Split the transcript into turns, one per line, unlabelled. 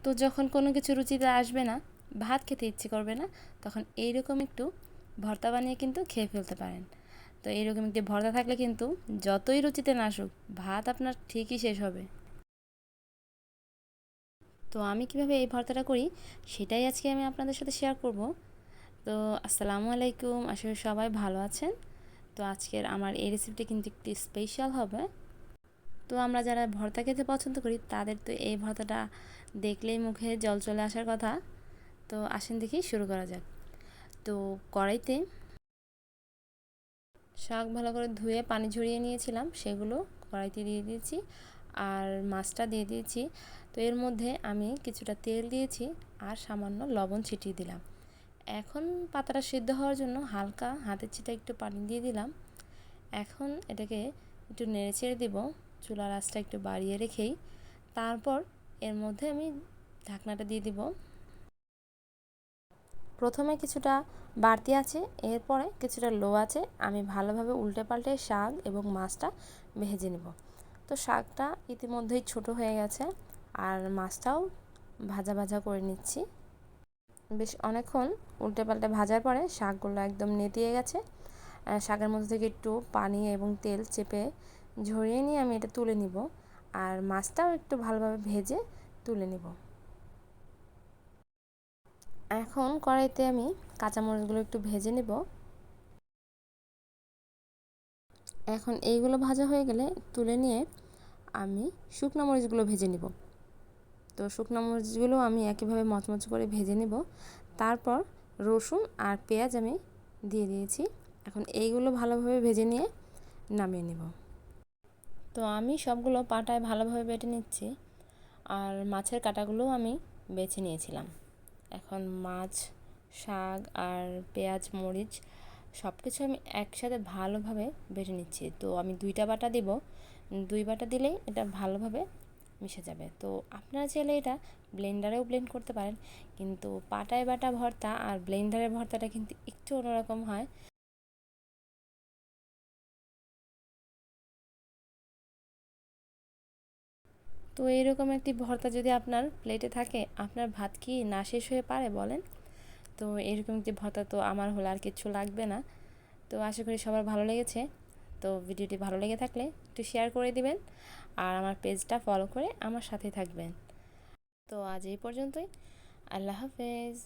তো যখন কোনো কিছু রুচিতে আসবে না, ভাত খেতে ইচ্ছে করবে না, তখন এইরকম একটু ভর্তা বানিয়ে কিন্তু খেয়ে ফেলতে পারেন। তো এইরকম একটি ভর্তা থাকলে কিন্তু যতই রুচিতে না আসুক, ভাত আপনার ঠিকই শেষ হবে। তো আমি কিভাবে এই ভর্তাটা করি সেটাই আজকে আমি আপনাদের সাথে শেয়ার করব। তো আসসালামু আলাইকুম, আশা করি সবাই ভালো আছেন। তো আজকের আমার এই রেসিপিটি কিন্তু একটি স্পেশাল হবে। তো আমরা যারা ভর্তা খেতে পছন্দ করি তাদের তো এই ভর্তাটা দেখলেই মুখে জল চলে আসার কথা। তো আসেন দেখি শুরু করা যাক। তো কড়াইতে শাক ভালো করে ধুয়ে পানি ঝরিয়ে নিয়েছিলাম, সেগুলো কড়াইতে দিয়ে দিয়েছি আর মাছটা দিয়ে দিয়েছি। তো এর মধ্যে আমি কিছুটা তেল দিয়েছি আর সামান্য লবণ ছিটিয়ে দিলাম। এখন পাতাটা সিদ্ধ হওয়ার জন্য হালকা হাতের ছিটা একটু পানি দিয়ে দিলাম। এখন এটাকে একটু নেড়ে চেড়ে দেবো, চুলার আঁচটা একটু বাড়িয়ে রেখেই। তারপর এর মধ্যে আমি ঢাকনাটা দিয়ে দিব। প্রথমে কিছুটা বাড়তি আছে, এরপরে কিছুটা লো আছে, আমি ভালোভাবে উল্টে পাল্টে শাক এবং মাছটা ভেজে নেব। তো শাকটা ইতিমধ্যেই ছোট হয়ে গেছে আর মাছটাও ভাজা ভাজা করে নিচ্ছি। বেশ অনেকক্ষণ উল্টে পাল্টে ভাজার পরে শাকগুলো একদম নেতিয়ে গেছে। শাকের মধ্যে থেকে একটু পানি এবং তেল চেপে ঝরিয়ে নিয়ে আমি এটা তুলে নিব আর মাছটাও একটু ভালোভাবে ভেজে তুলে নিব। এখন কড়াইতে আমি কাঁচামরিচগুলো একটু ভেজে নেব। এখন এইগুলো ভাজা হয়ে গেলে তুলে নিয়ে আমি শুকনো মরিচগুলো ভেজে নেব। তো শুকনো মরিচগুলো আমি একইভাবে মচমচ করে ভেজে নেব। তারপর রসুন আর পেঁয়াজ আমি দিয়ে দিয়েছি। এখন এইগুলো ভালোভাবে ভেজে নিয়ে নামিয়ে নেব। তো আমি সবগুলো পাটায় ভালোভাবে বেটে নিচ্ছি আর মাছের কাঁটাগুলোও আমি বেছে নিয়েছিলাম। এখন মাছ, শাক আর পেঁয়াজ, মরিচ সব কিছু আমি একসাথে ভালোভাবে বেটে নিচ্ছি। তো আমি 2টা বাটা দেব, 2 বাটা দিলেই এটা ভালোভাবে মিশে যাবে। তো আপনারা চাইলে এটা ব্লেন্ডারেও ব্লেন্ড করতে পারেন, কিন্তু পাটায় বাটা ভর্তা আর ব্লেন্ডারের ভর্তাটা কিন্তু একটু অন্যরকম হয়। তো এইরকম একটি ভর্তা যদি আপনার প্লেটে থাকে, আপনার ভাত কি না শেষ হয়ে পারে বলেন? তো এরকম একটি ভর্তা তো আমার হলে আর কিচ্ছু লাগবে না। তো আশা করি সবার ভালো লেগেছে। তো ভিডিওটি ভালো লেগে থাকলে একটু শেয়ার করে দিবেন আর আমার পেজটা ফলো করে আমার সাথে থাকবেন। তো আজ এই পর্যন্তই। আল্লাহ হাফেজ।